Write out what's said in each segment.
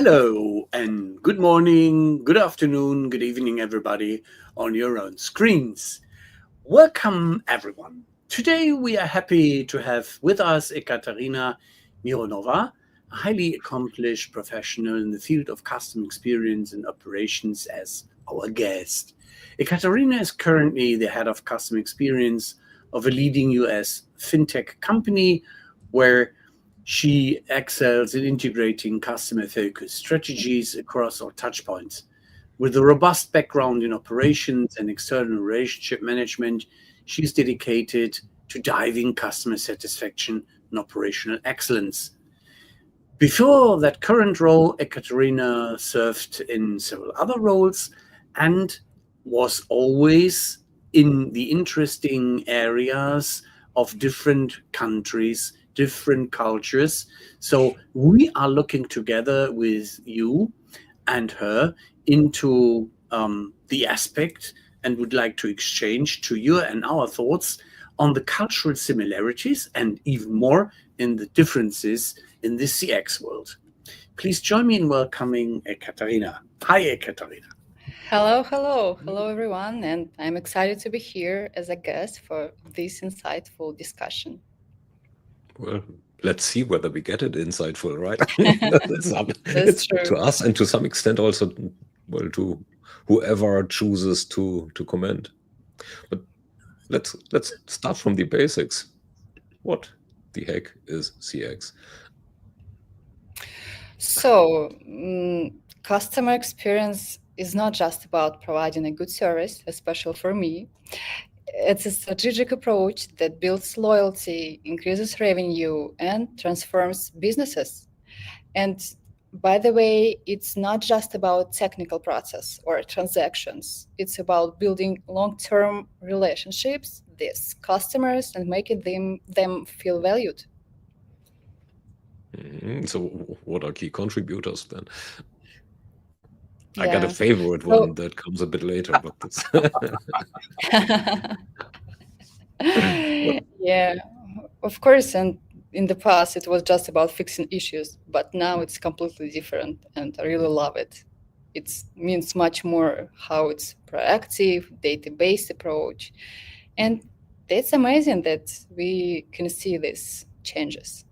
Hello and good morning, good afternoon, good evening, everybody on your own screens. Welcome, everyone. Today we are happy to have with us Ekaterina Mironova, a highly accomplished professional in the field of customer experience and operations, as our guest. Ekaterina is currently the head of customer experience of a leading US fintech company where she excels in integrating customer-focused strategies across all touchpoints. With a robust background in operations and external relationship management, she is dedicated to driving customer satisfaction and operational excellence. Before that current role, Ekaterina served in several other roles and was always in the interesting areas of different countries, different cultures. So we are looking together with you and her into the aspect and would like to exchange to you and our thoughts on the cultural similarities and even more in the differences in the CX world. Please join me in welcoming Ekaterina. Hi, Ekaterina. Hello everyone, and I'm excited to be here as a guest for this insightful discussion. Well, let's see whether we get it insightful, right? That's It's true. to us and to some extent also, well, to whoever chooses to comment. But let's start from the basics. What the heck is CX? So, customer experience is not just about providing a good service, especially for me. It's a strategic approach that builds loyalty, increases revenue, and transforms businesses. And by the way, it's not just about technical process or transactions. It's about building long-term relationships with customers and making them feel valued. So what are key contributors then? I Yeah. got a favorite one that comes a bit later, but that's Yeah, of course. And in the past, it was just about fixing issues, but now it's completely different, and I really love it. It means much more how it's proactive, data-based approach, and it's amazing that we can see these changes.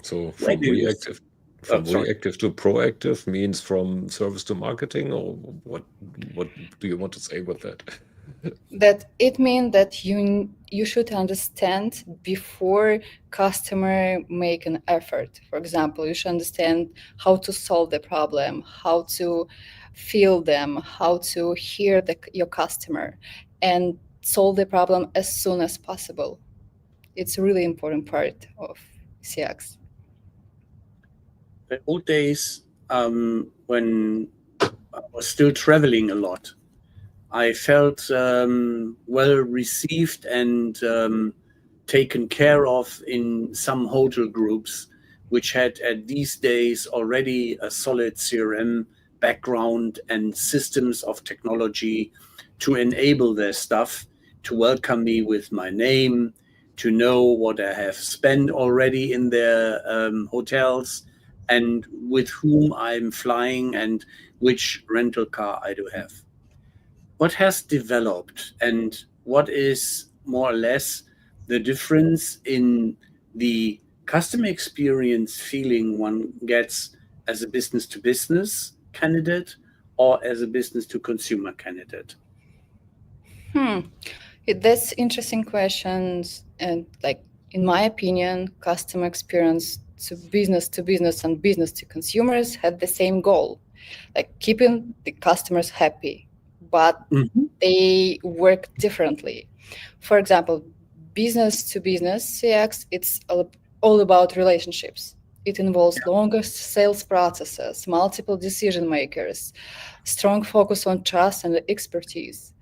so Where from do you reactive sorry. reactive to proactive means from service to marketing, or what do you want to say with that? That it means that you should understand before customer make an effort. For example, you should understand how to solve the problem, how to feel them, how to hear your customer, and solve the problem as soon as possible. It's a really important part of CX. The old days, when I was still traveling a lot, I felt well received and taken care of in some hotel groups, which had at these days already a solid CRM background and systems of technology to enable their stuff, to welcome me with my name, to know what I have spent already in their hotels and with whom I'm flying and which rental car I do have. What has developed and what is more or less the difference in the customer experience feeling one gets as a business to business candidate or as a business to consumer candidate? That's interesting questions, and like in my opinion, customer experience to business and business to consumers had the same goal, like keeping the customers happy, but Mhm. they work differently. For example, business to business CX, it's all about relationships. It involves longer sales processes, multiple decision makers, strong focus on trust and expertise.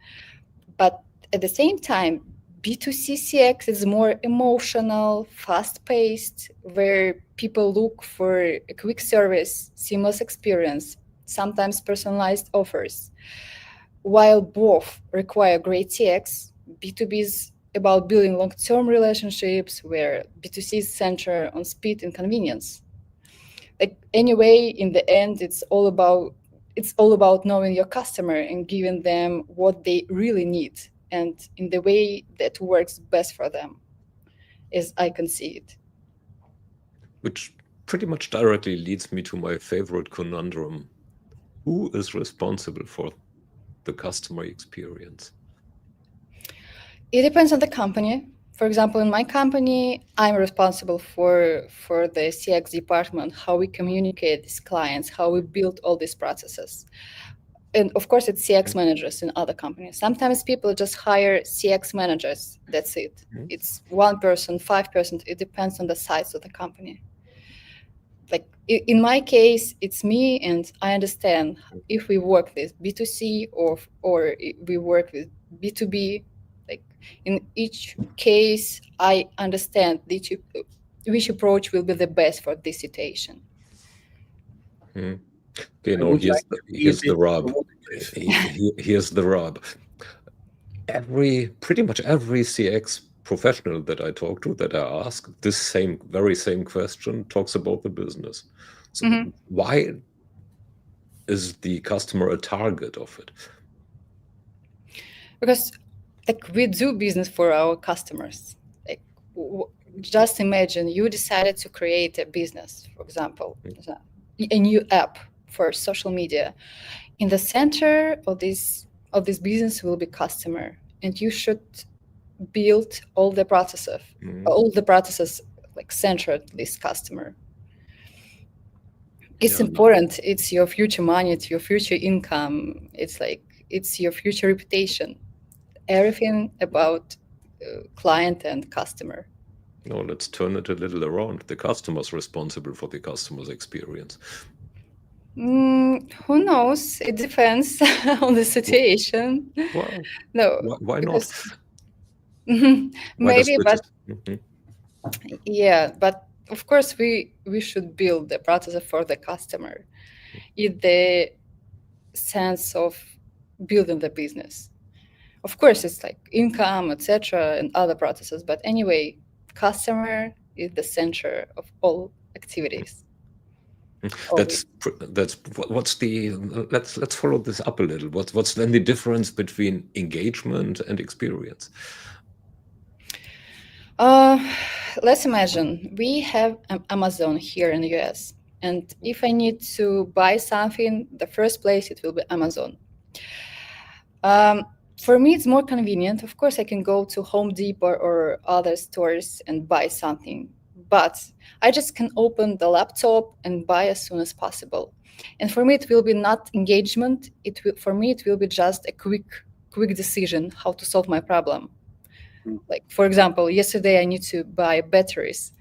But at the same time, B2C CX is more emotional, fast paced, where people look for a quick service, seamless experience, sometimes personalized offers. While both require great CX, B2B is about building long term relationships, where B2C is centered on speed and convenience. like anyway, in the end, it's all about knowing your customer and giving them what they really need, and in the way that works best for them, as I can see it. Which pretty much directly leads me to my favorite conundrum. Who is responsible for the customer experience? It depends on the company. For example, in my company, I'm responsible for the CX department, how we communicate with clients, how we build all these processes. And of course, it's CX managers in other companies. Sometimes people just hire CX managers. That's it. It's 1 person, 5%. It depends on the size of the company. Like in my case, it's me, and I understand if we work with B2C or we work with B2B. Like in each case, I understand which approach will be the best for this situation. Okay, I now would here's like the to be a here's bit the rub. provocative. Here's the rub. Pretty much every CX professional that I talk to, that I ask this very same question, talks about the business. So why is the customer a target of it? Because like we do business for our customers. Like just imagine you decided to create a business, for example, a new app for social media. In the center of this business will be customer, and you should build all the processes like centered this customer. It's important. It's your future money, it's your future income, it's your future reputation. Everything about client and customer. No, let's turn it a little around. The customer's responsible for the customer's experience. Who knows? It depends on the situation. Well, No, why not? Maybe, but yeah, but of course we should build the process for the customer in the sense of building the business. Of course, it's like income, etc., and other processes. But anyway, customer is the center of all activities. Let's follow this up a little. What's then the difference between engagement and experience? Let's imagine we have Amazon here in the US, and if I need to buy something, the first place it will be Amazon. For me, it's more convenient. Of course, I can go to Home Depot or other stores and buy something, but I just can open the laptop and buy as soon as possible. And for me, it will be not engagement. For me, it will be just a quick decision how to solve my problem. Like, for example, yesterday I need to buy batteries,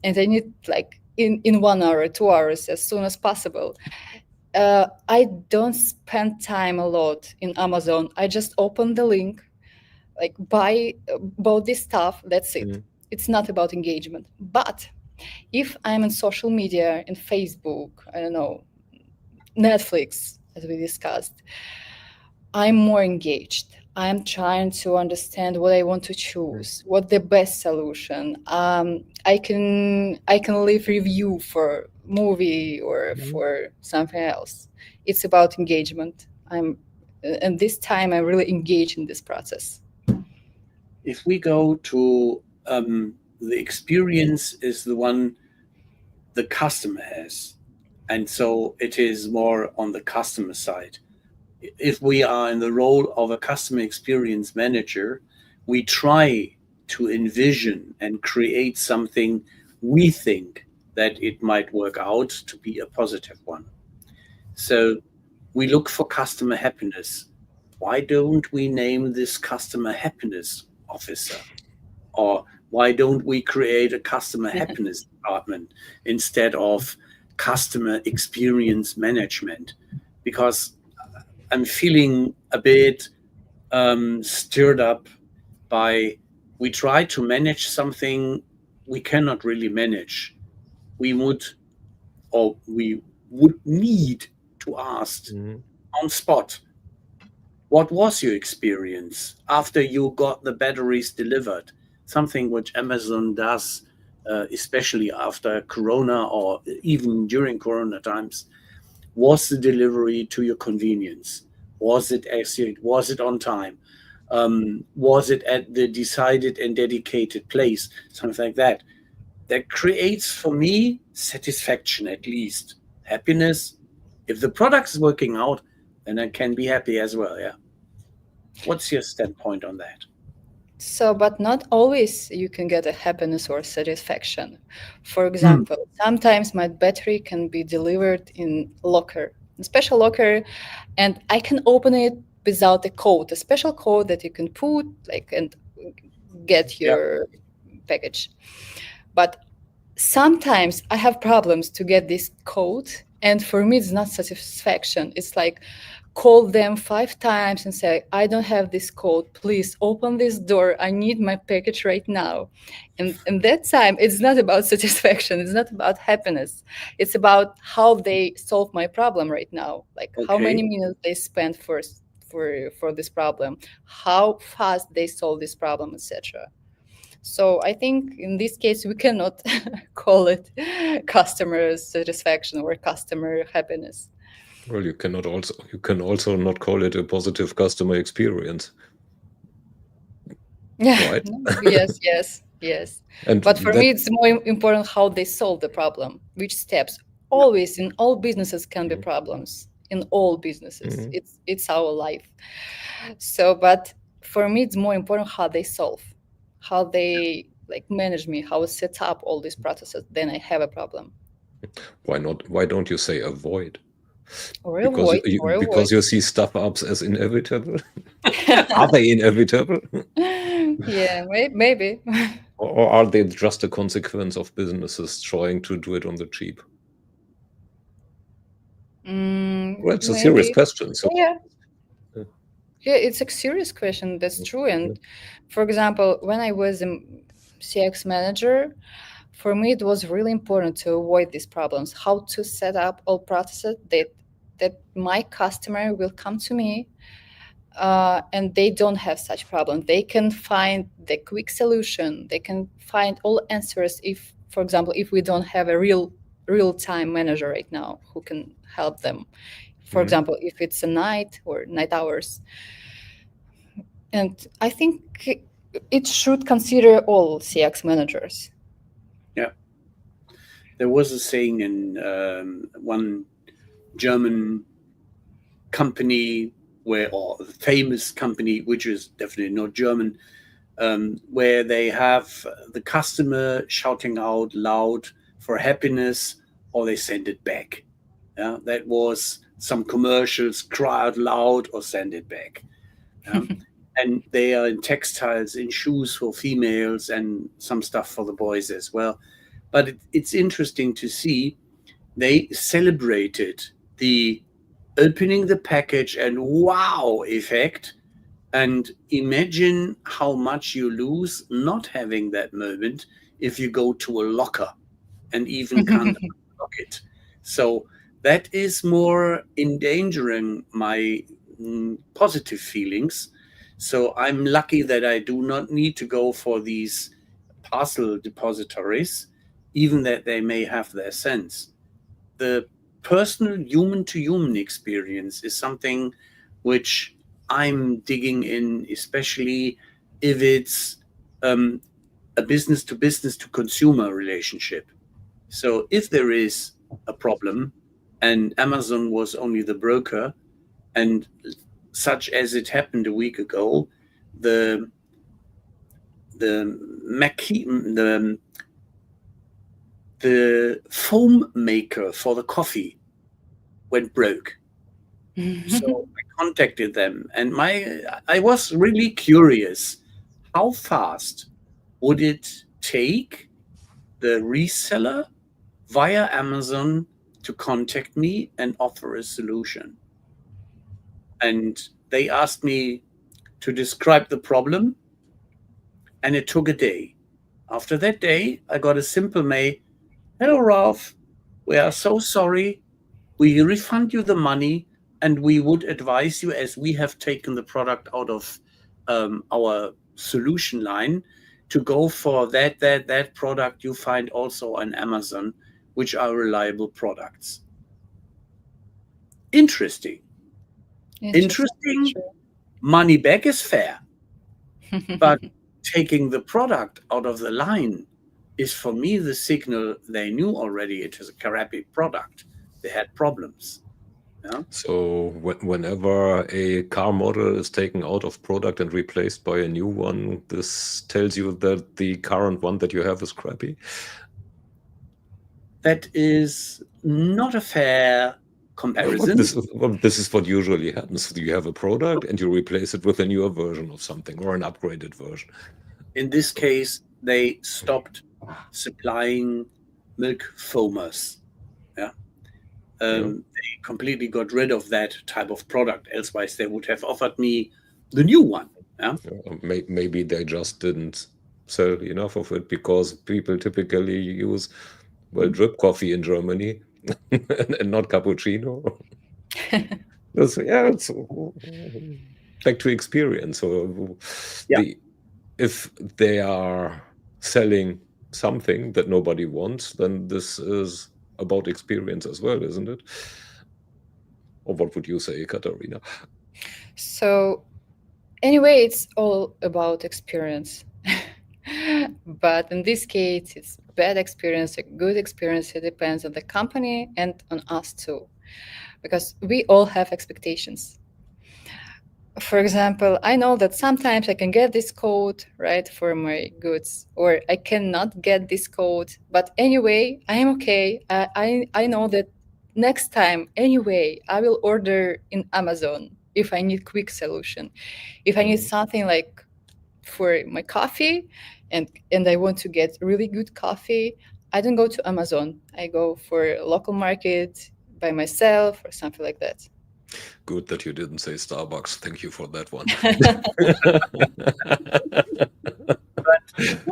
and I need like in 1 hour, 2 hours, as soon as possible. I don't spend time a lot in Amazon. I just open the link, like buy this stuff. That's it. It's not about engagement. But if I'm in social media, in Facebook, I don't know, Netflix, as we discussed, I'm more engaged. I'm trying to understand what I want to choose, what the best solution. I can leave review for movie or for something else. It's about engagement. And this time I really engage in this process. If we go to the experience is the one the customer has, and so it is more on the customer side. If we are in the role of a customer experience manager, we try to envision and create something we think that it might work out to be a positive one. So we look for customer happiness. Why don't we name this customer happiness officer? Or why don't we create a customer happiness department instead of customer experience management? Because I'm feeling a bit stirred up by we try to manage something we cannot really manage. We would need to ask on spot, what was your experience after you got the batteries delivered? Something which Amazon does especially after Corona or even during Corona times, was the delivery to your convenience? Was it accurate? Was it on time? Was it at the decided and dedicated place? Something like that. That creates for me satisfaction, at least happiness. If the product is working out, then I can be happy as well. Yeah. What's your standpoint on that? So, but not always you can get a happiness or satisfaction. For example, sometimes my battery can be delivered in locker, a special locker, and I can open it without a code, a special code that you can put like and get Yeah. your package. But sometimes I have problems to get this code, and for me it's not satisfaction. It's like call them 5 times and say, I don't have this code, please open this door, I need my package right now. And that time it's not about satisfaction, it's not about happiness, it's about how they solve my problem right now, like how many Okay. minutes they spend for this problem, how fast they solve this problem, etc. So I think in this case we cannot call it customer satisfaction or customer happiness. Well, you can also not call it a positive customer experience, Yeah. right? Yes. And But for that, me, it's more important how they solve the problem, which steps. Always in all businesses can be problems. In all businesses, Mhm. it's our life. So, but for me, it's more important how they solve, how they like manage me, how set up all these processes. Then I have a problem. Why not? Why don't you say avoid? Or Because avoid, or avoid. you see stuff ups as inevitable. Are they inevitable, Yeah, maybe. or are they just a consequence of businesses trying to do it on the cheap? Well, it's a serious Maybe. question. So, Yeah. uh, Yeah, it's a serious question. That's true. And for example, when I was a CX manager, for me it was really important to avoid these problems. How to set up all processes that my customer will come to me, and they don't have such problem. They can find the quick solution. They can find all answers if, for example, if we don't have a real time manager right now who can help them. For example, if it's a night or night hours. And I think it should consider all CX managers. Yeah. There was a saying in one German company or a famous company, which is definitely not German, where they have the customer shouting out loud for happiness, or they send it back. Yeah, that was some commercials: cry out loud or send it back. Yeah? And they are in textiles, in shoes for females, and some stuff for the boys as well. But it's interesting to see they celebrated the opening the package and wow effect. And imagine how much you lose not having that moment if you go to a locker and even can't unlock it. So that is more endangering my positive feelings. So I'm lucky that I do not need to go for these parcel depositories, even that they may have their sense. The personal human to human experience is something which I'm digging in, especially if it's a business to consumer relationship. So if there is a problem and Amazon was only the broker, and such as it happened a week ago, the the the foam maker for the coffee went broke. So I contacted them, and I was really curious, how fast would it take the reseller via Amazon to contact me and offer a solution? And they asked me to describe the problem, and it took a day. After that day, I got a simple mail: hello, Ralph. We are so sorry. We refund you the money, and we would advise you, as we have taken the product out of our solution line, to go for that product you find also on Amazon, which are reliable products. Interesting. Interesting. True. Money back is fair, but taking the product out of the line is for me the signal they knew already it is a crappy product. They had problems. Yeah. So whenever a car model is taken out of product and replaced by a new one, this tells you that the current one that you have is crappy. That is not a fair comparison. This is what usually happens. You have a product and you replace it with a newer version of something or an upgraded version. In this case, they stopped supplying milk foamers. Yeah. They completely got rid of that type of product. Elsewise, they would have offered me the new one. Yeah. Maybe they just didn't sell enough of it because people typically use drip coffee in Germany and not cappuccino. It's back to experience. So if they are selling something that nobody wants, then this is about experience as well, isn't it? Or what would you say, Ekaterina? So anyway, it's all about experience. But in this case, it's bad experience, a good experience. It depends on the company and on us too, because we all have expectations. For example, I know that sometimes I can get this code right for my goods, or I cannot get this code. But anyway, I am okay. I know that next time, anyway, I will order in Amazon if I need quick solution. If I need something like for my coffee and I want to get really good coffee, I don't go to Amazon. I go for a local market by myself or something like that. Good that you didn't say Starbucks. Thank you for that one.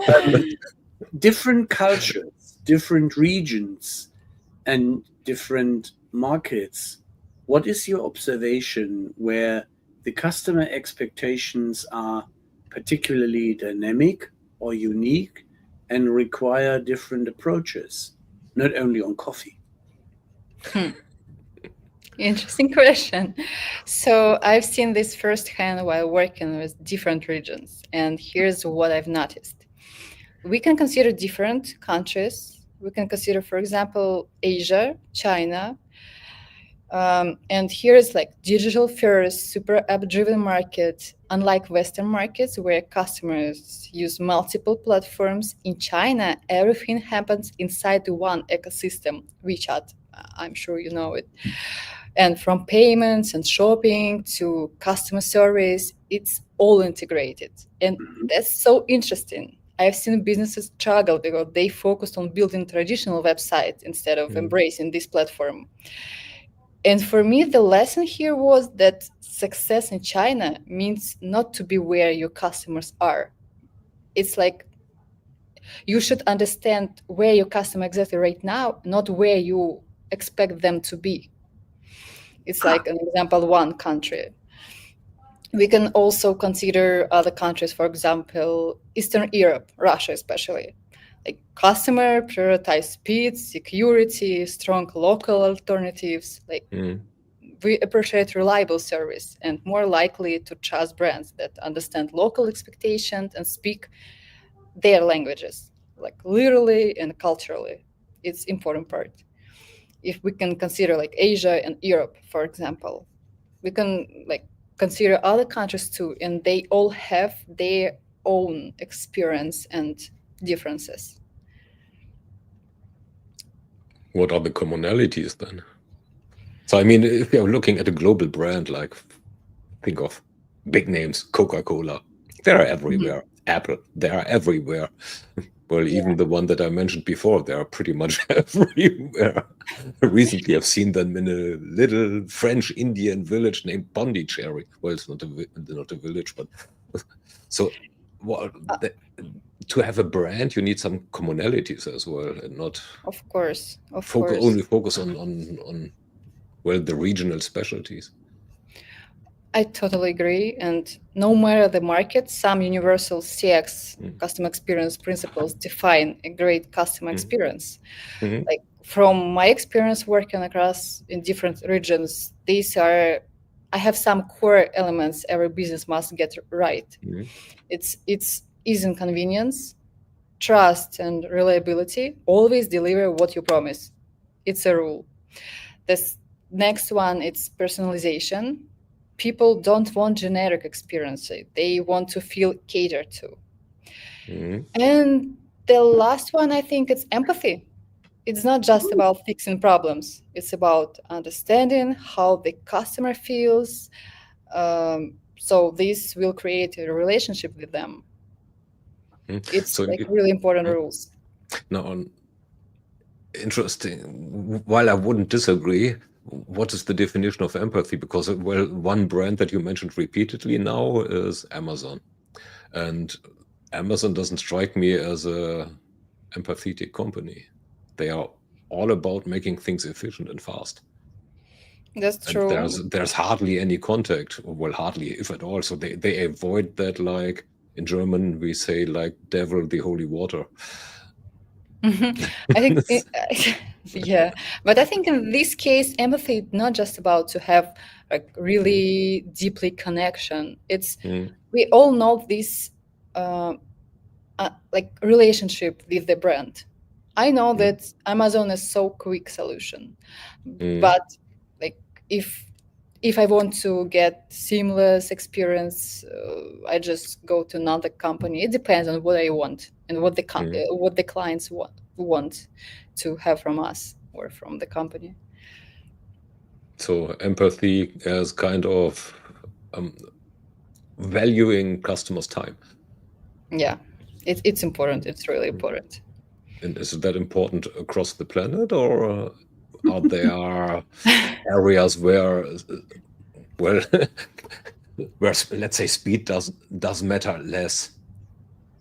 But different cultures, different regions, and different markets. What is your observation where the customer expectations are particularly dynamic or unique and require different approaches, not only on coffee? Interesting question. So I've seen this firsthand while working with different regions, and here's what I've noticed. We can consider different countries. We can consider, for example, Asia, China, and here's like digital first, super app-driven market. Unlike Western markets where customers use multiple platforms, in China, everything happens inside the one ecosystem, WeChat. I'm sure you know it. And from payments and shopping to customer service, it's all integrated. And that's so interesting. I've seen businesses struggle because they focused on building traditional websites instead of embracing this platform. And for me, the lesson here was that success in China means not to be where your customers are. It's like you should understand where your customer exactly right now, not where you expect them to be. It's like an example, one country. We can also consider other countries, for example, Eastern Europe, Russia especially. Like customer prioritize speed, security, strong local alternatives. Like we appreciate reliable service and more likely to trust brands that understand local expectations and speak their languages, like literally and culturally. It's important part. If we can consider like Asia and Europe, for example, we can like consider other countries too, and they all have their own experience and differences. What are the commonalities then? So, I mean, if you're looking at a global brand, like think of big names, Coca-Cola, they're everywhere. Apple, they are everywhere. Well, even the one that I mentioned before, they are pretty much everywhere. Recently, I've seen them in a little French Indian village named Pondicherry. Well, it's not a village, but so to have a brand, you need some commonalities as well, and not Of course. only focus on the regional specialties. I totally agree. And no matter the market, some universal CX customer experience principles define a great customer experience. Mhm. Like from my experience working across in different regions, I have some core elements every business must get right. Mhm. It's ease and convenience, trust and reliability. Always deliver what you promise. It's a rule. This next one, it's personalization. People don't want generic experience. They want to feel catered to. Mhm. And the last one, I think it's empathy. It's not just about fixing problems. It's about understanding how the customer feels. So this will create a relationship with them. Mhm. It's So like really important rules. now, interesting. While I wouldn't disagree, what is the definition of empathy? Because, well, one brand that you mentioned repeatedly now is Amazon. And Amazon doesn't strike me as a empathetic company. They are all about making things efficient and fast. That's And true. there's hardly any contact, well, hardly, if at all. So they avoid that, like in German, we say like devil the holy water. I think, yeah, but I think in this case, empathy is not just about to have a really deeply connection. It's Mm, we all know this, uh, like relationship with the brand. I know mm, that Amazon is so quick solution, mm, but like if I want to get seamless experience, I just go to another company. It depends on what I want and mm. what the clients want to have from us or from the company. So empathy as kind of valuing customers' time. Yeah, it's important. It's really important. And is that important across the planet, or are there areas where, well, where let's say speed does matter less?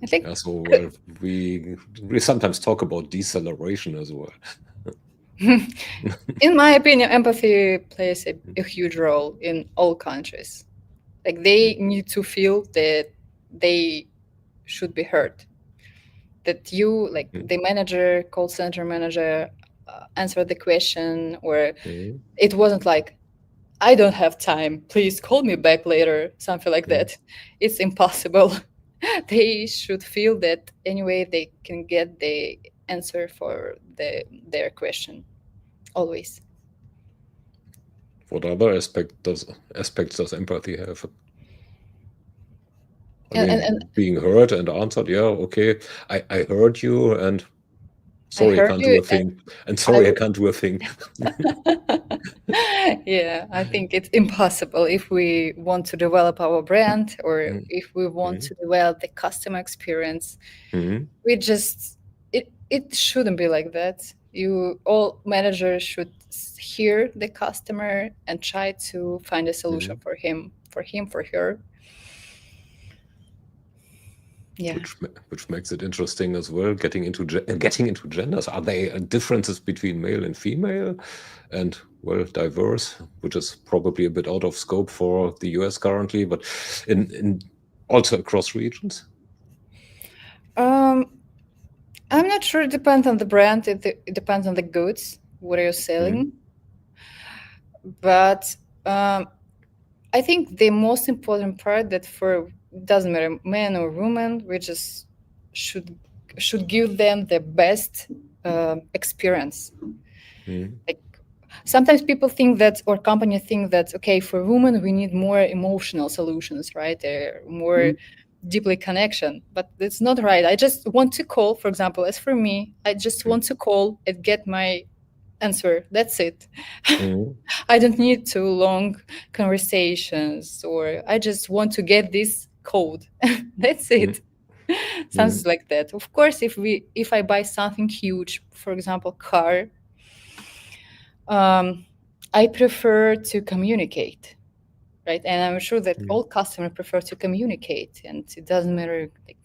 I think Yeah, so well, we sometimes talk about deceleration as well. in my opinion, empathy plays a huge role in all countries. Like they need to feel that they should be heard. That you, like Mm, the manager, call center manager, answered the question, or mm, it wasn't like, I don't have time, please call me back later, something like mm. that. It's impossible. They should feel that anyway they can get the answer for their question always. What other aspects does empathy have? I And mean, being heard and answered. Yeah, okay. I heard you, and I sorry, I heard can't do you a thing. And I sorry, I can't do a thing. yeah, I think it's impossible if we want to develop our brand or Mm, if we want mm, to develop the customer experience. mm, We just it shouldn't be like that. You all managers should hear the customer and try to find a solution mm. for her. Yeah. Which makes it interesting as well. Getting into genders. Are there differences between male and female, and well, diverse, which is probably a bit out of scope for the US currently, but in also across regions. Um, I'm not sure. It depends on the brand. It depends on the goods. What are you selling? But I think the most important part that for doesn't matter man or woman, we just should should give them the best experience. Mm, Like sometimes people think that or company think that okay for women we need more emotional solutions, right? They're more deeply connection, but it's not right. I just want to call, for example, as for me, I just want to call and get my answer. That's it. mm, I don't need too long conversations, or I just want to get this code. That's mm, it. mm, Sounds like that. Of course, if I buy something huge, for example, car, I prefer to communicate, right? And I'm sure that mm. all customers prefer to communicate, and it doesn't matter like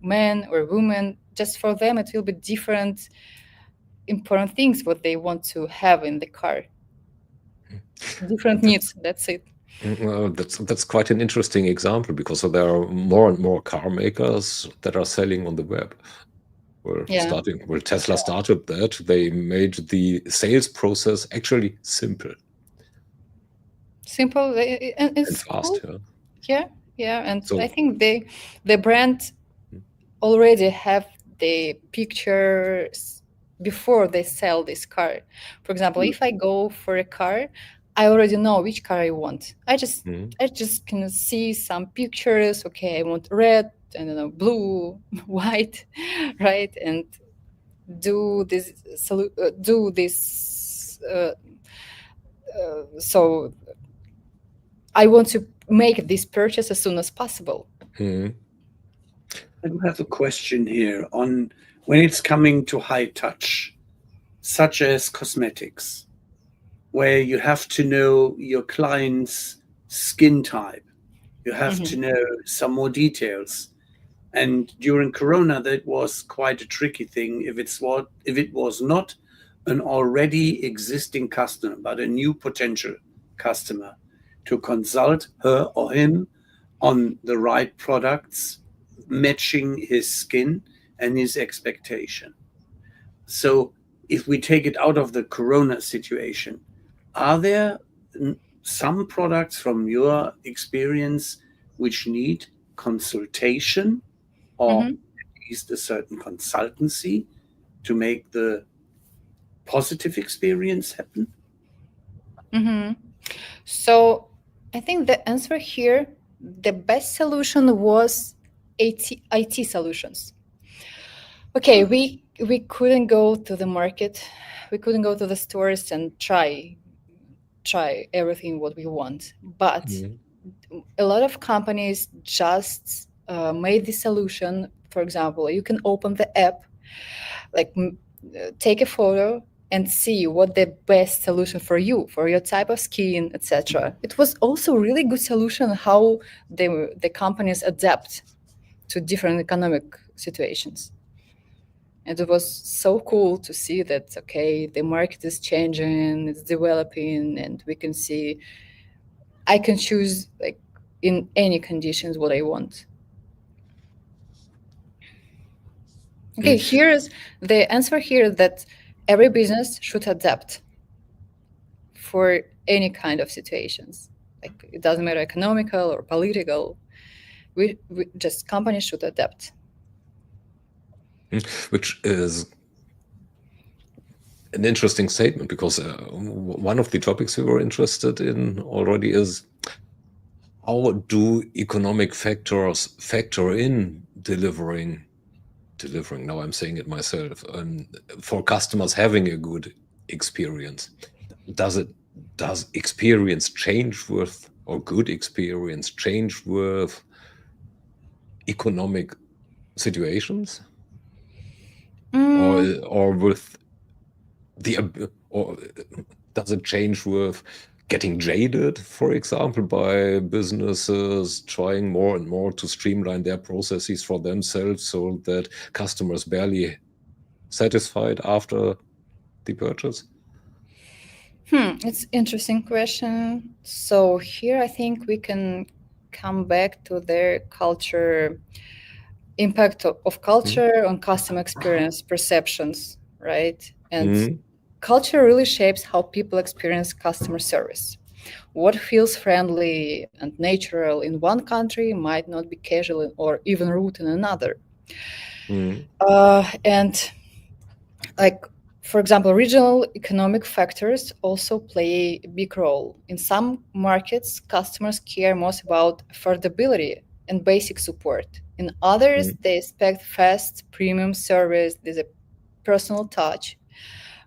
man or woman. Just for them, it will be different important things what they want to have in the car. Different That's needs. That's it. Well, that's quite an interesting example, because there are more and more car makers that are selling on the web. Well, Yeah. Tesla started that. They made the sales process actually simple Simple, and and it's fast. cool. Yeah. Yeah, and So I think the brand already have the pictures before they sell this car. For example, if I go for a car, I already know which car I want. I just can see some pictures. Okay, I want red, I don't know, blue, white, right? And do this do this so I want to make this purchase as soon as possible. I do have a question here on when it's coming to high touch, such as cosmetics, where you have to know your client's skin type. You have to know some more details. And during Corona, that was quite a tricky thing. If it was not an already existing customer, but a new potential customer, to consult her or him on the right products, matching his skin and his expectation. So, if we take it out of the Corona situation, are there some products from your experience which need consultation or at least a certain consultancy to make the positive experience happen? So I think the answer here, the best solution was IT solutions. Okay, we couldn't go to the market, we couldn't go to the stores and try everything what we want, but a lot of companies just made the solution. For example, you can open the app, like take a photo and see what the best solution for you, for your type of skin, etc. It was also really good solution how the companies adapt to different economic situations. And it was so cool to see that, okay, the market is changing, it's developing, and we can see I can choose like in any conditions what I want. Okay, here's the answer here, that every business should adapt for any kind of situations. Like it doesn't matter economical or political. We just companies should adapt. Which is an interesting statement, because one of the topics we were interested in already is, how do economic factors factor in delivering, now I'm saying it myself, for customers having a good experience? Does experience change with, or good experience change with economic situations? Or with or does it change with getting jaded, for example, by businesses trying more and more to streamline their processes for themselves, so that customers barely satisfied after the purchase? It's interesting question. So here I think we can come back to the culture impact of culture on customer experience perceptions, right? And culture really shapes how people experience customer service. What feels friendly and natural in one country might not be casual or even rude in another. And like, for example, regional economic factors also play a big role. In some markets, customers care most about affordability and basic support. In others, they expect fast, premium service, there's a personal touch,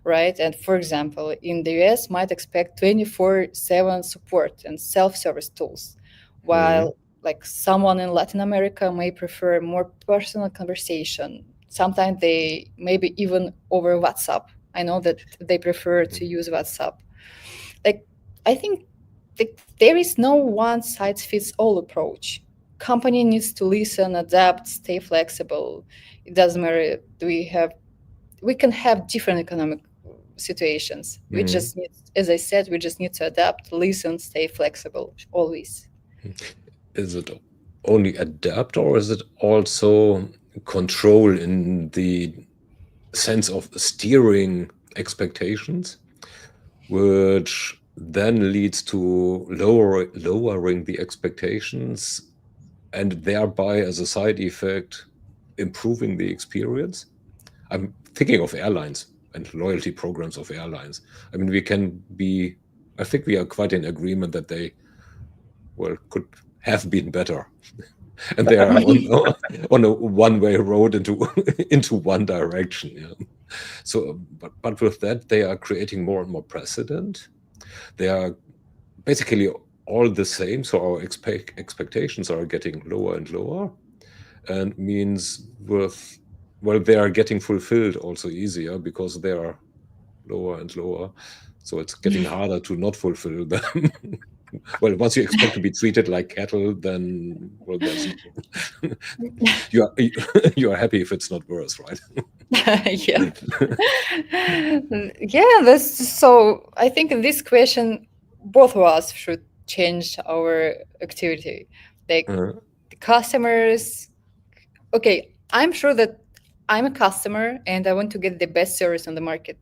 right? And for example, in the US, might expect 24/7 support and self-service tools, while like someone in Latin America may prefer more personal conversation. Sometimes they maybe even over WhatsApp. I know that they prefer to use WhatsApp. Like, I think there is no one size fits all approach. Company needs to listen, adapt, stay flexible. It doesn't matter. We can have different economic situations. We just need, as I said, we just need to adapt, listen, stay flexible always. Is it only adapt, or is it also control in the sense of steering expectations, which then leads to lowering the expectations and thereby, as a side effect, improving the experience? I'm thinking of airlines and loyalty programs of airlines. I mean, I think we are quite in agreement that they, could have been better. And they are on a one-way road into one direction. Yeah. So, but with that, they are creating more and more precedent. They are basically all the same. So our expectations are getting lower and lower, and means they are getting fulfilled also easier because they are lower and lower. So it's getting harder to not fulfill them. Well, once you expect to be treated like cattle, then there's you are happy if it's not worse, right? Yeah. Yeah, that's so. I think in this question, both of us should change our activity. Like the customers. Okay, I'm sure that I'm a customer and I want to get the best service on the market.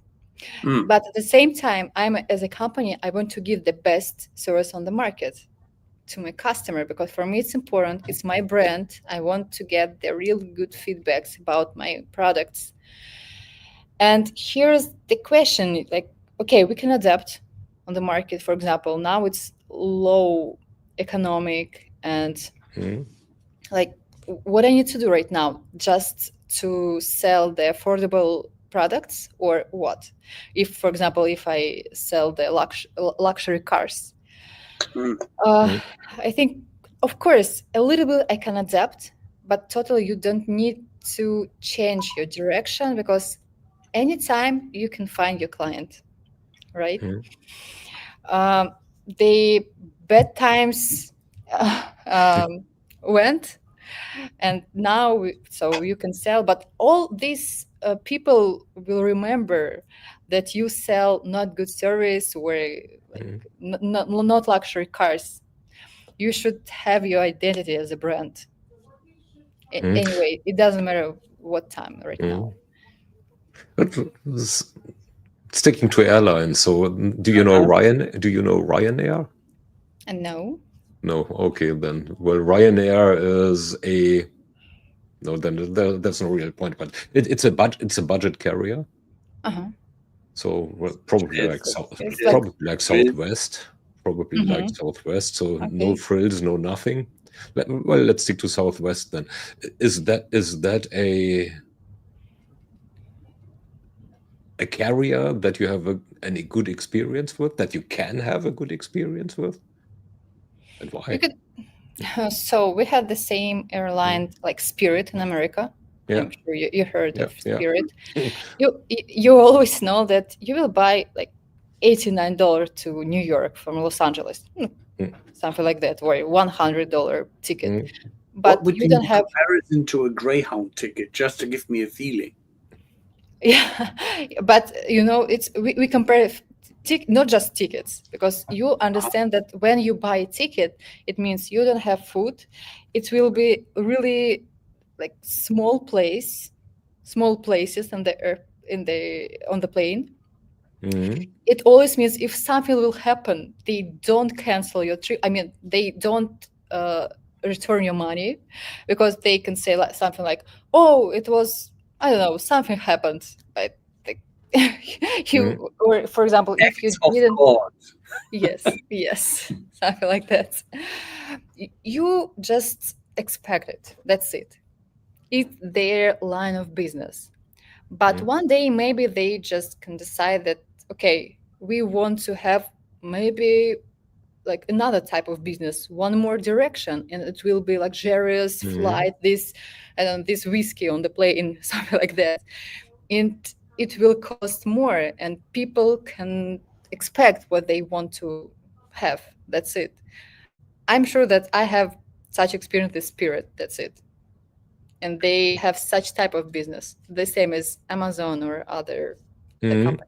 But at the same time, as a company, I want to give the best service on the market to my customer, because for me it's important. It's my brand. I want to get the real good feedbacks about my products. And here's the question, like, okay, we can adapt on the market. For example, now it's low economic, and like, what I need to do right now, just to sell the affordable products, or what? If, for example, if I sell the luxury cars, I think, of course, a little bit I can adapt, but totally you don't need to change your direction, because anytime you can find your client, right? The bad times went, and now so you can sell, but all these people will remember that you sell not good service, or like not luxury cars. You should have your identity as a brand. Anyway, it doesn't matter what time right now. But sticking to airlines, so do you know Ryanair? And no. No, okay then. Well, Ryanair is then that's no real point, but it's a budget carrier. So probably like Southwest, like Southwest. So Okay. no frills, no nothing. Well, let's stick to Southwest then. Is that a carrier that you have any good experience with, that you can have a good experience with, and why? So we had the same airline like Spirit in America. Yeah. I'm sure you heard of Spirit. You always know that you will buy like $89 to New York from Los Angeles, something like that, or $100 ticket. But what would you be don't the have. comparison to a Greyhound ticket, just to give me a feeling? Yeah, but we compare not just tickets, because you understand that when you buy a ticket, it means you don't have food. It will be really like small places on the plane. It always means if something will happen, they don't cancel your trip. I mean, they don't return your money, because they can say something like, "Oh, it was, I don't know, something happened." But or for example, if you didn't, yes, something like that. You just expect it. That's it. It's their line of business. But one day, maybe they just can decide that, okay, we want to have maybe like another type of business, one more direction, and it will be luxurious flight, this whiskey on the plane, something like that. And it will cost more, and people can expect what they want to have. That's it. I'm sure that I have such experience with Spirit. That's it. And they have such type of business, the same as Amazon or other companies.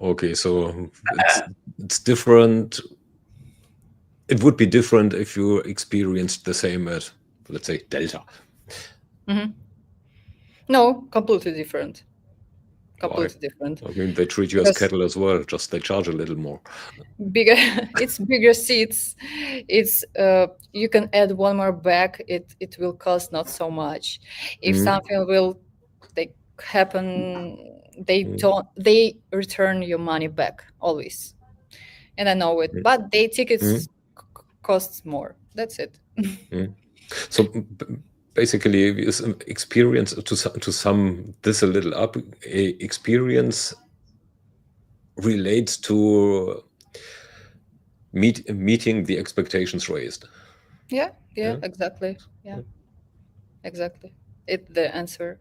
Okay, so it's different. It would be different if you experienced the same at, let's say, Delta. No, completely different. Why? Completely different. I mean, they treat you as Because cattle as well, just they charge a little more. bigger, it's bigger seats. It's you can add one more bag. It will cost not so much. If something will like happen, they return your money back always. And I know it, but they tickets costs more. That's it. So basically, is experience to sum this a little up. Experience relates to meeting the expectations raised. Yeah, exactly. Yeah, exactly. It's the answer.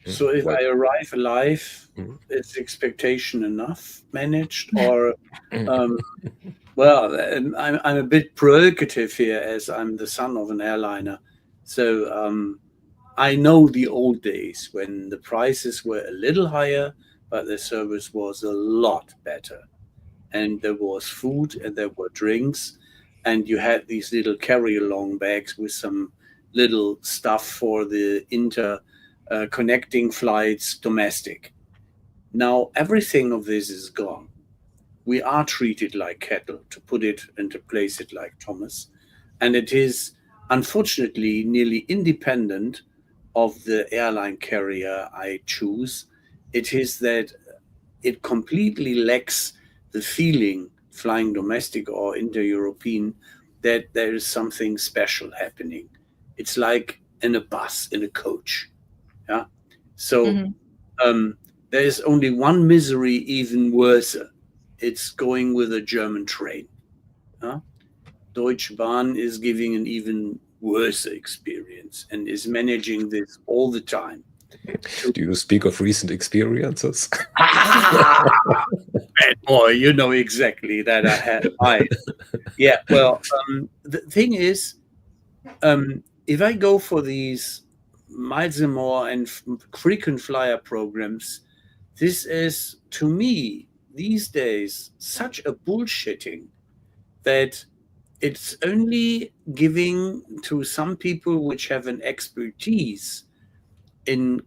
So if Well, I arrive alive, is expectation enough managed, or well, I'm a bit provocative here as I'm the son of an airliner, so I know the old days when the prices were a little higher, but the service was a lot better, and there was food and there were drinks, and you had these little carry-along bags with some little stuff for the connecting flights domestic. Now everything of this is gone. We are treated like cattle, to put it and to place it like Thomas, and it is unfortunately nearly independent of the airline carrier I choose. It is that it completely lacks the feeling, flying domestic or inter-European, that there is something special happening. It's like in a bus, in a coach. Yeah. So there is only one misery even worse. It's going with a German train. Yeah? Deutsche Bahn is giving an even worse experience and is managing this all the time. do you speak of recent experiences? Bad boy, you know exactly that I had. Yeah, well, the thing is, if I go for these miles and more and frequent flyer programs, this is, to me, these days, such a bullshitting that it's only giving to some people which have an expertise in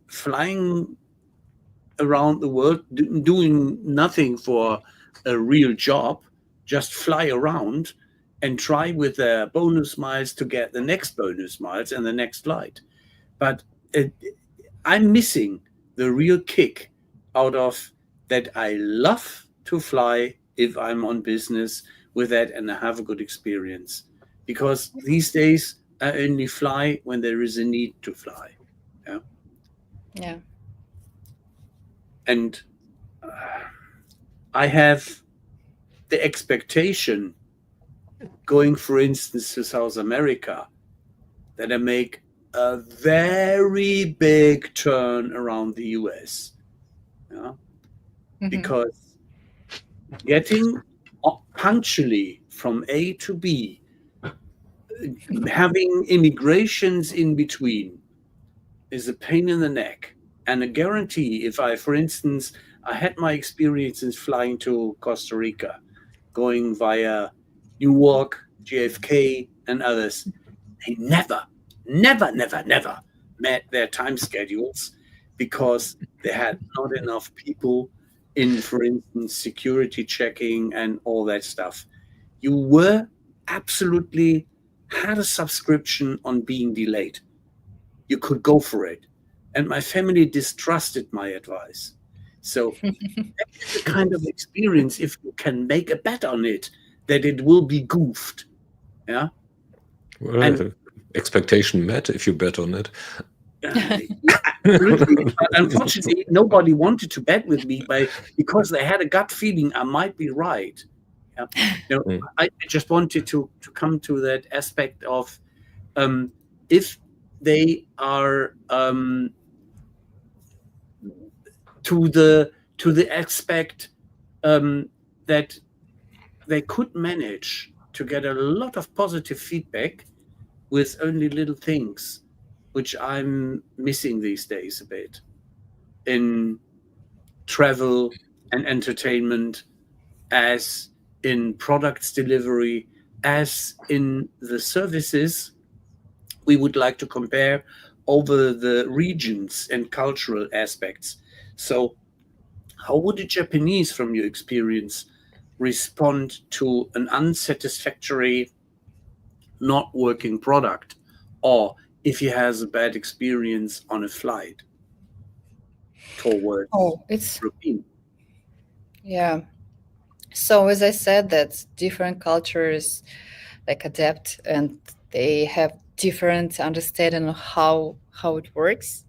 flying around the world, doing nothing for a real job, just fly around and try with their bonus miles to get the next bonus miles and the next flight. But I'm missing the real kick out of that. I love to fly if I'm on business with that and I have a good experience, because these days I only fly when there is a need to fly. Yeah. Yeah. And I have the expectation going, for instance, to South America, that I make a very big turn around the US. Yeah? Because getting punctually from A to B, having immigrations in between, is a pain in the neck. And a guarantee, if I, for instance, I had my experiences flying to Costa Rica, going via Newark, JFK, and others, they never met their time schedules because they had not enough people in, for instance, security checking and all that stuff. You were absolutely had a subscription on being delayed. You could go for it. And my family distrusted my advice. So that is the kind of experience, if you can make a bet on it, that it will be goofed. Yeah. Well, And expectation met if you bet on it. absolutely. Unfortunately, nobody wanted to bet with me because they had a gut feeling I might be right. Yeah. I just wanted to come to that aspect of if they are to the aspect that they could manage to get a lot of positive feedback with only little things, which I'm missing these days a bit in travel and entertainment, as in products delivery, as in the services, we would like to compare over the regions and cultural aspects. So, how would a Japanese, from your experience, respond to an unsatisfactory, not working product, or if he has a bad experience on a flight towards It's European? yeah. So as I said, that different cultures like adapt and they have different understanding of how it works,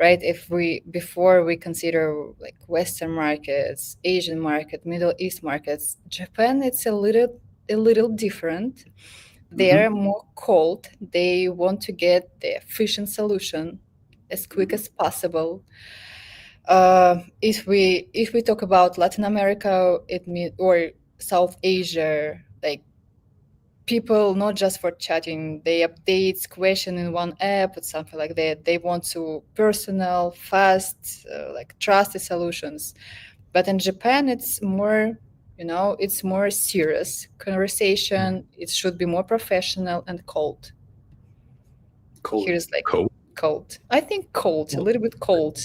right? If we before we consider like Western markets, Asian market, Middle East markets, Japan, it's a little different. They Mhm. are more cold. They want to get the efficient solution as quick as possible. If we talk about Latin America, or South Asia, like people not just for chatting, they update question in one app or something like that. They want to personal, fast, like trusted solutions. But in Japan, it's more, it's more serious conversation. It should be more professional and cold. Cold. Here's like Cool. cold. I think cold, a little bit cold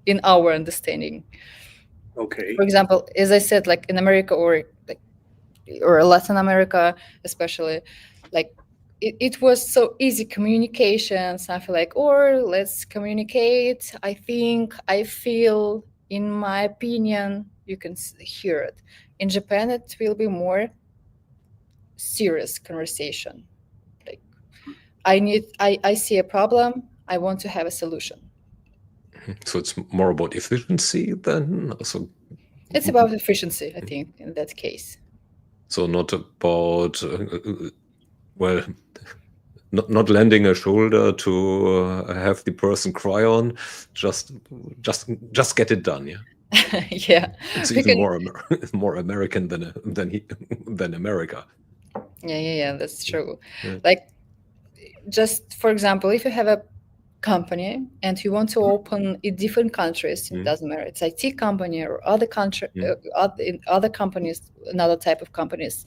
in our understanding. Okay. For example, as I said, like in America or Latin America, especially, like it was so easy communication, something like, or let's communicate. I think, I feel, in my opinion, you can hear it. In Japan, it will be more serious conversation. Like I see a problem. I want to have a solution. So it's more about efficiency than so. It's about efficiency, I think, in that case. So not about well, not lending a shoulder to have the person cry on. Just get it done. Yeah. Yeah, It's we even can- more American than America. yeah, that's true. Yeah. Like, just for example, if you have a company and you want to open in different countries, it doesn't matter, it's IT company or other country, in other companies, another type of companies.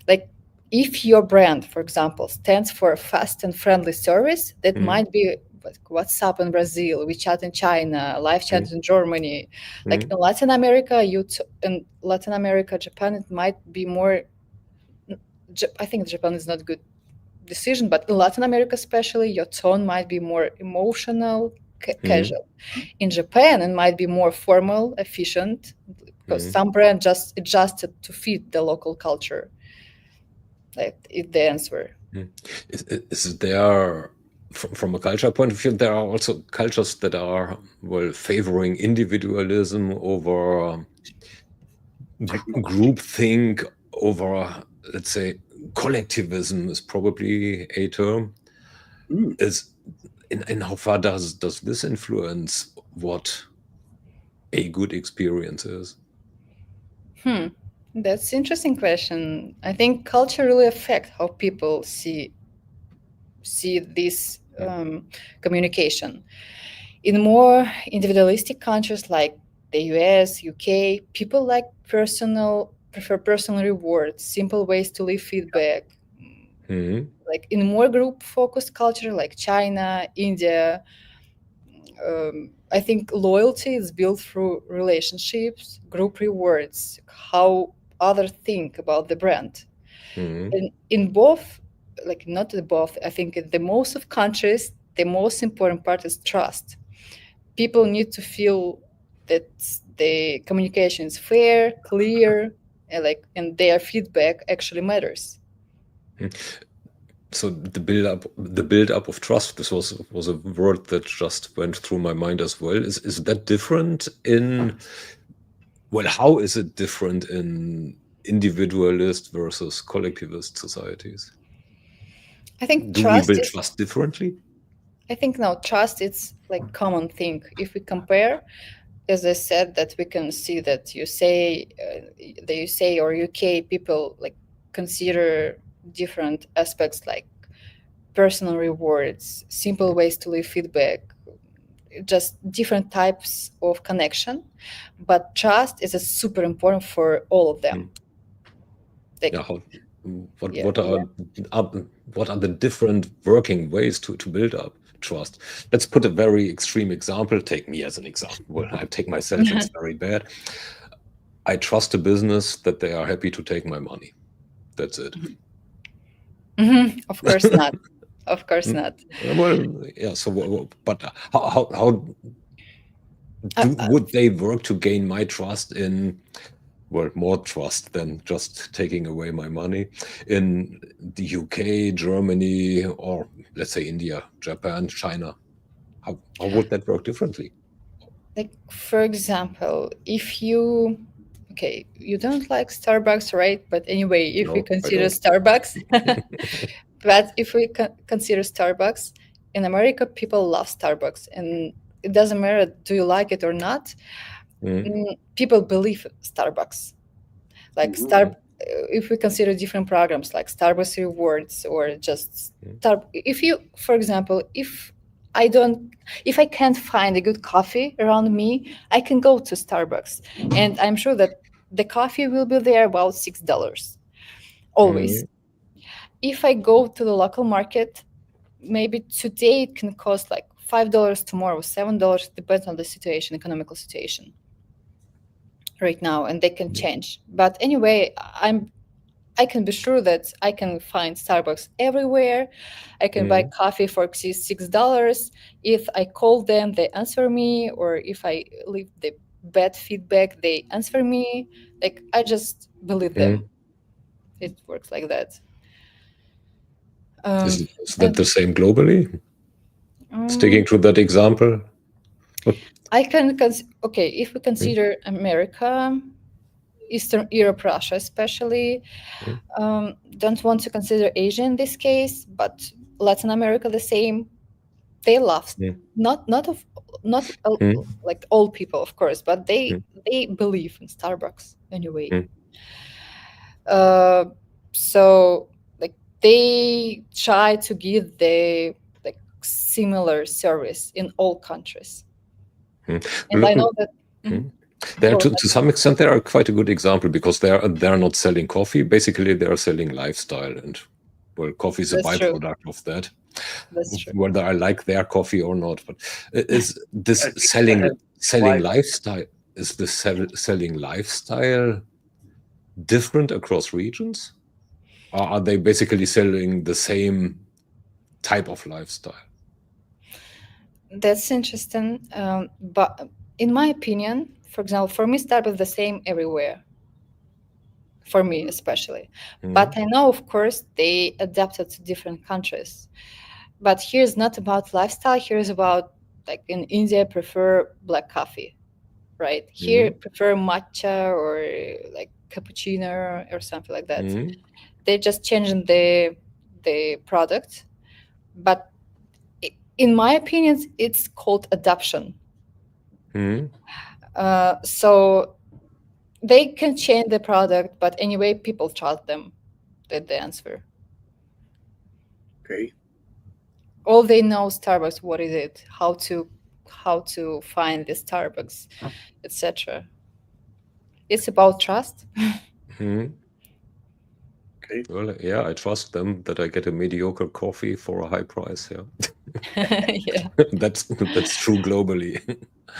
Like, if your brand, for example, stands for a fast and friendly service, that might be like WhatsApp in Brazil, WeChat in China, live chat in Germany. Like in Latin America, in Latin America, Japan, it might be more. I think Japan is not a good decision, but in Latin America especially, your tone might be more emotional, casual. In Japan, it might be more formal, efficient, because some brand just adjusted to fit the local culture. Like, it's the answer. Is there, from a culture point of view, there are also cultures that are favoring individualism over groupthink, over, let's say, collectivism is probably a term. And how far does this influence what a good experience is? That's interesting question. I think culture really affect how people see this communication. In more individualistic countries like the US, UK, people prefer personal rewards, simple ways to leave feedback. Like in more group-focused culture like China, India, I think loyalty is built through relationships, group rewards, how others think about the brand. And in both, like not in both, I think in the most of countries, the most important part is trust. People need to feel that the communication is fair, clear, and their feedback actually matters. So the build up of trust. This was a word that just went through my mind as well. Is that different in? Well, how is it different in individualist versus collectivist societies? I think Do we build trust differently? I think no, trust it's like common thing. If we compare, as I said, that we can see that the USA or UK people like consider different aspects like personal rewards, simple ways to leave feedback, just different types of connection, but trust is super important for all of them. Like, Yeah, what are the different working ways to build up trust? Let's put a very extreme example. Take me as an example. Well, I take myself, it's very bad. I trust a business that they are happy to take my money. That's it. Of course not. Of course not. Well, yeah. So, but how would they work to gain my trust in, well, more trust than just taking away my money in the UK, Germany, or let's say India, Japan, China? How would that work differently? Like, for example, if you don't like Starbucks, right? But anyway, if No, we I consider don't. Starbucks, but if we consider Starbucks, in America, people love Starbucks, and it doesn't matter do you like it or not. People believe Starbucks. Like if we consider different programs like Starbucks Rewards or just if you, for example, if I can't find a good coffee around me, I can go to Starbucks, and I'm sure that the coffee will be there about $6 always. If I go to the local market, maybe today it can cost like $5, tomorrow $7, depends on the situation, economical situation right now, and they can change. But anyway, I can be sure that I can find Starbucks everywhere. I can buy coffee for $6. If I call them, they answer me, or if I leave the bad feedback, they answer me. Like, I just believe them. It works like that. Is that the same globally? Sticking to that example? I can if we consider America, Eastern Europe, Russia especially, don't want to consider Asia in this case, but Latin America the same. They love not like all people, of course, but they believe in Starbucks anyway. So like they try to give the like similar service in all countries. And I know that there, to some extent, they are quite a good example because they're not selling coffee. Basically, they are selling lifestyle, and well, coffee is a byproduct of that. That's true. Whether I like their coffee or not, but is this selling lifestyle? Is the selling lifestyle different across regions, or are they basically selling the same type of lifestyle? That's interesting, but in my opinion, for example, for me, Starbucks the same everywhere. For me, especially, but I know, of course, they adapted to different countries. But here's not about lifestyle. Here's about like in India, prefer black coffee, right? Here, prefer matcha or like cappuccino or something like that. They're just changing the product, but in my opinion, it's called adoption. So they can change the product, but anyway, people trust them. That the answer. Okay. All they know Starbucks. What is it? How to find the Starbucks, etc. It's about trust. Okay. Well, yeah, I trust them that I get a mediocre coffee for a high price. Yeah, Yeah. that's true globally.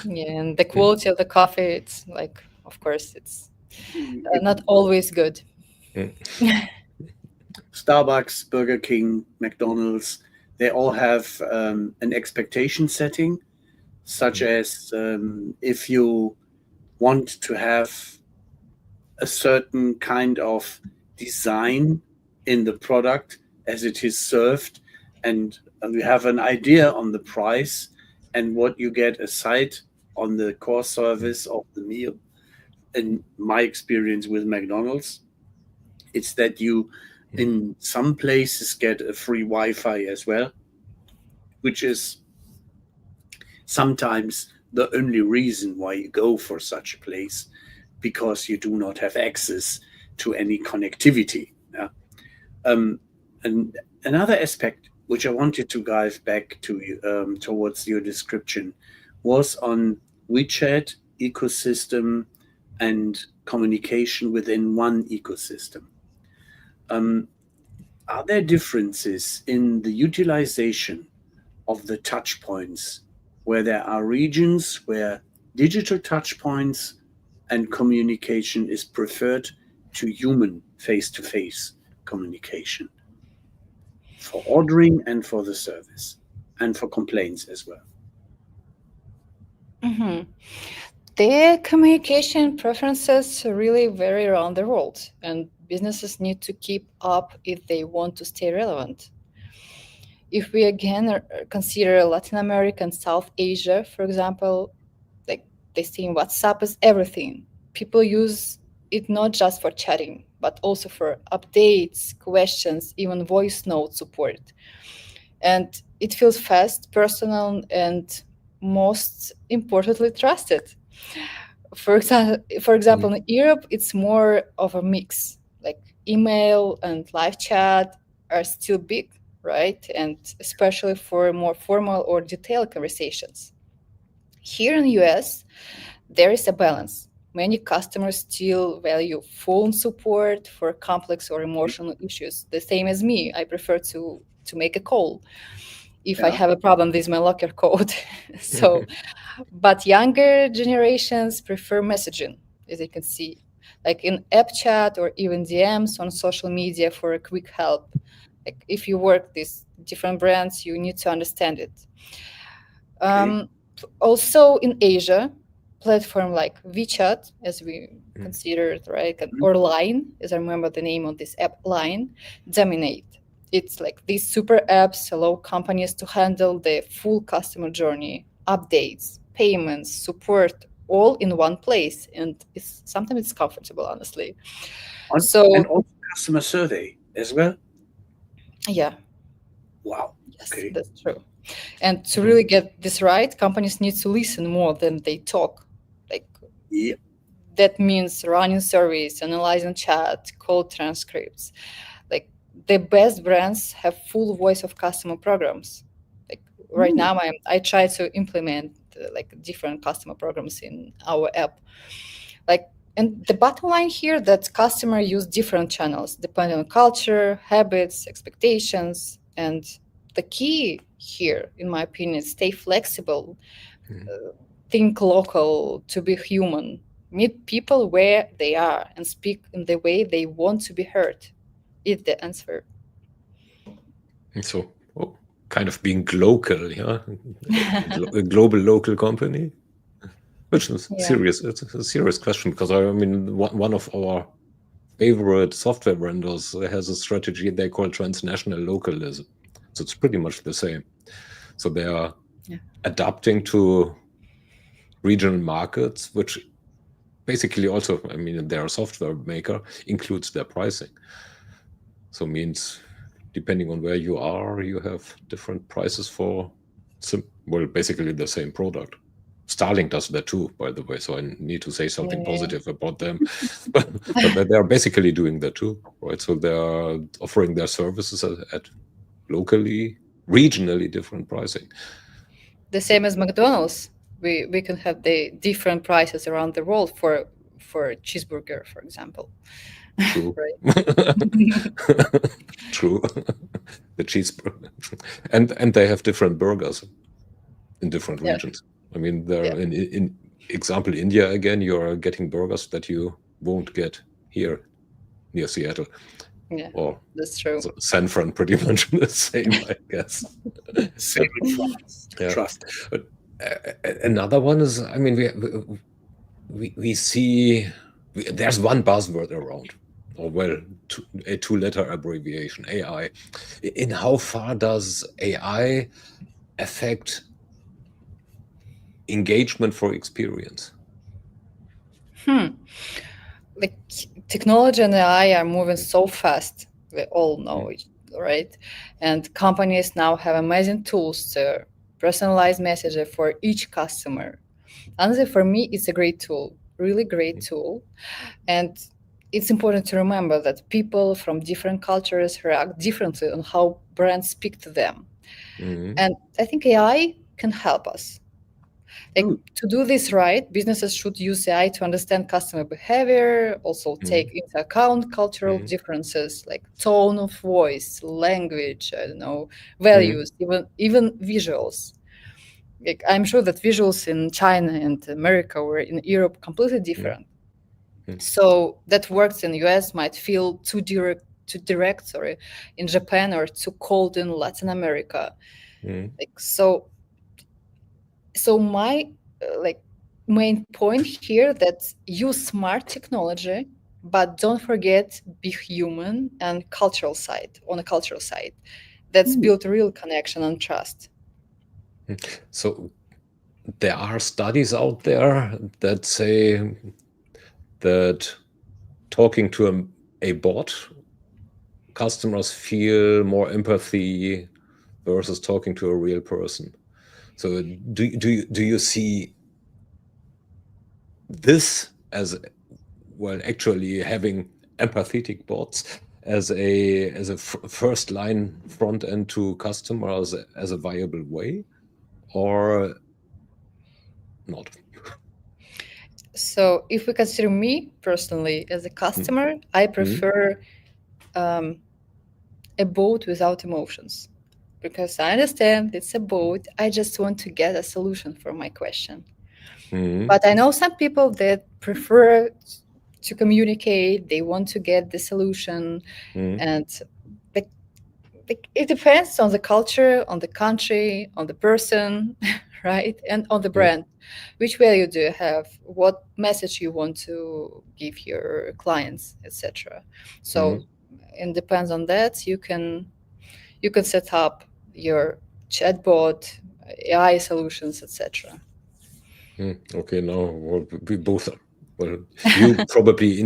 Yeah, and the quality of the coffee, it's like, of course, it's not always good. Starbucks, Burger King, McDonald's, they all have an expectation setting, such as if you want to have a certain kind of design in the product as it is served, and you have an idea on the price and what you get aside on the core service of the meal. In my experience with McDonald's, it's that you in some places get a free Wi-Fi as well, which is sometimes the only reason why you go for such a place, because you do not have access to any connectivity. Yeah? And another aspect which I wanted to dive back to towards your description was on WeChat ecosystem and communication within one ecosystem. Are there differences in the utilization of the touch points where there are regions where digital touch points and communication is preferred to human face-to-face communication for ordering and for the service and for complaints as well? Their communication preferences really vary around the world, and businesses need to keep up if they want to stay relevant. If we again consider Latin America and South Asia, for example, like they see WhatsApp as everything. People use it not just for chatting, but also for updates, questions, even voice note support. And it feels fast, personal, and most importantly, trusted. For example, in Europe, it's more of a mix. Like email and live chat are still big, right? And especially for more formal or detailed conversations. Here in the US, there is a balance. Many customers still value phone support for complex or emotional issues. The same as me, I prefer to make a call if I have a problem with my locker code. So, but younger generations prefer messaging, as you can see, like in app chat or even DMs on social media for a quick help. Like if you work with different brands, you need to understand it. Also in Asia, platform like WeChat, as we considered, right, or Line, as I remember the name of this app, Line, dominate. It's like these super apps allow companies to handle the full customer journey, updates, payments, support, all in one place, and sometimes it's comfortable, honestly. And also customer survey as well. Yeah. Wow. Yes, that's true. And to really get this right, companies need to listen more than they talk. Like, that means running surveys, analyzing chat, call transcripts. Like the best brands have full voice of customer programs. Like right now, I try to implement like different customer programs in our app. Like, and the bottom line here that customers use different channels depending on culture, habits, expectations, and the key here, in my opinion, is stay flexible, think local, to be human, meet people where they are, and speak in the way they want to be heard. Is the answer. So, kind of being local, yeah, a global local company, which is serious. It's a serious question because I mean, one of our favorite software vendors has a strategy they call transnational localism. So it's pretty much the same. So they are adapting to regional markets, which basically also, I mean, their software maker includes their pricing. So means depending on where you are, you have different prices for, basically the same product. Starlink does that too, by the way, so I need to say something positive about them. but they are basically doing that too, right? So they are offering their services at locally, regionally different pricing. The same as McDonald's. We can have the different prices around the world for cheeseburger, for example. True. True. The cheeseburger. And they have different burgers in different regions. I mean, there in example, India, again, you're getting burgers that you won't get here near Seattle. Yeah, or that's true. San Fran, pretty much the same, I guess. Same in France. Trust. But another one is, I mean, we see there's one buzzword around, or well, a two-letter abbreviation, AI. In how far does AI affect engagement for experience? Like technology and AI are moving so fast. We all know it, right? And companies now have amazing tools to personalize messages for each customer. Honestly, for me, it's a great tool, really great tool. And it's important to remember that people from different cultures react differently on how brands speak to them. And I think AI can help us. Like, Mm. to do this right, businesses should use AI to understand customer behavior, also take into account cultural differences like tone of voice, language, I don't know, values, even visuals. Like, I'm sure that visuals in China and America or in Europe completely different. So that works in the US might feel too direct, sorry, in Japan, or too cold in Latin America. Like, so my main point here, that use smart technology, but don't forget be human and cultural side, on a cultural side. That's build real connection and trust. So there are studies out there that say that talking to a bot, customers feel more empathy versus talking to a real person. So do you see this as, well, actually having empathetic bots as a first line front end to customers as a viable way, or not? So if we consider me personally as a customer, I prefer a bot without emotions, because I understand it's a bot. I just want to get a solution for my question. But I know some people that prefer to communicate. They want to get the solution, and it depends on the culture, on the country, on the person, right, and on the brand. Which value do you have? What message you want to give your clients, etc. So it depends on that. You can set up your chatbot, AI solutions, etc. Okay, now we both are. Well, you probably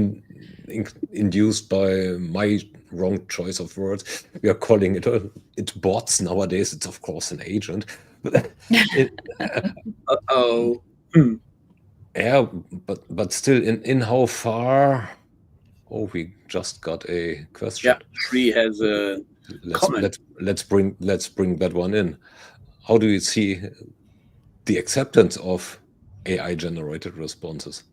induced by my wrong choice of words. We are calling it bots nowadays. It's of course an agent. Uh-oh. Yeah, but still, in how far? Oh, we just got a question. Yeah, Sri has a comment. Let's bring that one in. How do you see the acceptance of AI generated responses?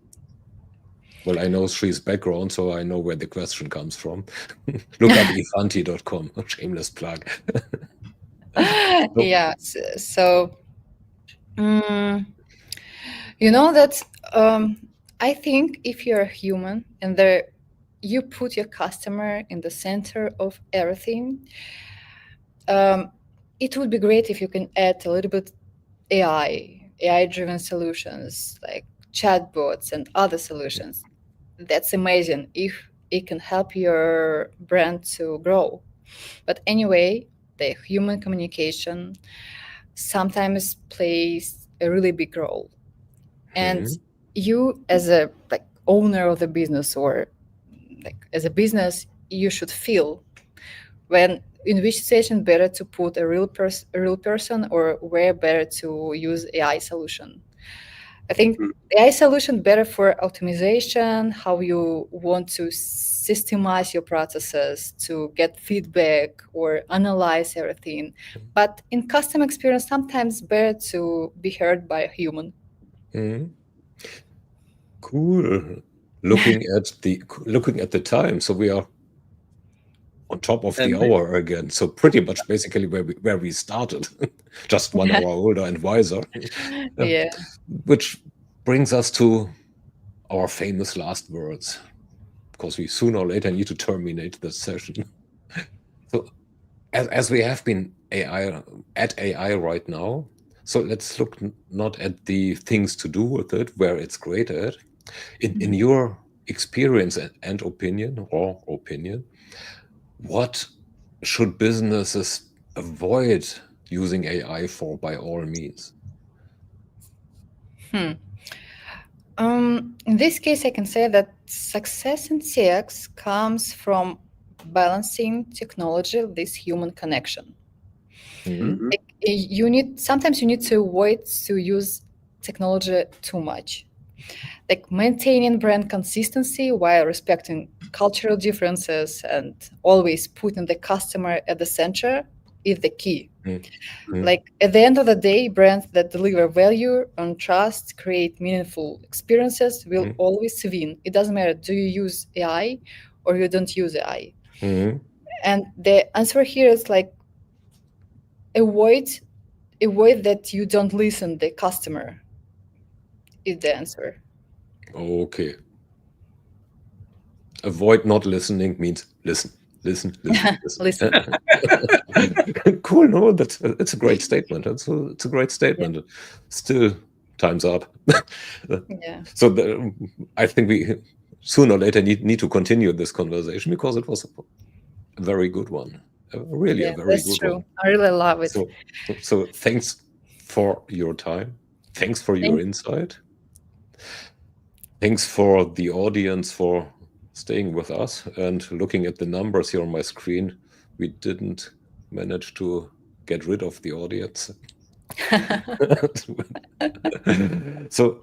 Well, I know Sri's background, so I know where the question comes from. Look up efanti.com. Shameless plug. Yeah. So, you know that I think if you're a human and you put your customer in the center of everything, it would be great if you can add a little bit AI-driven solutions like chatbots and other solutions. That's amazing if it can help your brand to grow. But anyway, the human communication sometimes plays a really big role. And you, as a owner of the business, or as a business, you should feel in which situation better to put a real person, or where better to use AI solution. I think AI solution better for optimization, how you want to systemize your processes to get feedback or analyze everything. But in customer experience, sometimes better to be heard by a human. Cool. Looking at the time, so we are on top of the hour again. So pretty much basically where we started, just 1 hour older and wiser. Yeah. Which brings us to our famous last words, because we sooner or later need to terminate this session. So as we have been at AI right now, so let's look not at the things to do with it, where it's great at. In your experience and opinion, what should businesses avoid using AI for by all means? In this case, I can say that success in CX comes from balancing technology with this human connection. Sometimes you need to avoid to use technology too much, like maintaining brand consistency while respecting cultural differences and always putting the customer at the center. is the key. Mm. Like at the end of the day, brands that deliver value and trust, create meaningful experiences will always win. It doesn't matter, do you use AI or you don't use AI? And the answer here is like avoid that you don't listen the customer is the answer. Okay. Avoid not listening means listen. Listen. Cool. No, it's a great statement. It's a great statement. Still, time's up. Yeah. So I think we sooner or later need to continue this conversation because it was a very good one. Really, a very good one. I really love it. So thanks for your time. Thanks for your insight. Thanks for the audience for staying with us and looking at the numbers here on my screen. We didn't manage to get rid of the audience. So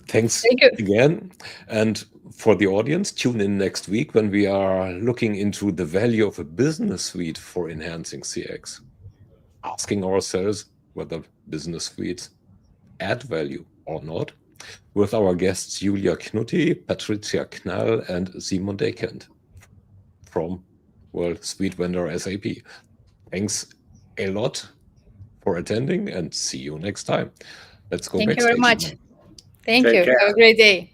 thanks again. And for the audience, tune in next week when we are looking into the value of a business suite for enhancing CX, asking ourselves whether business suites add value or not, with our guests Julia Knutti, Patricia Knall, and Simon Dekent from World Suite Vendor SAP. Thanks a lot for attending and see you next time. Let's go backstage. Thank you very much. Thank Take you. care. Have a great day.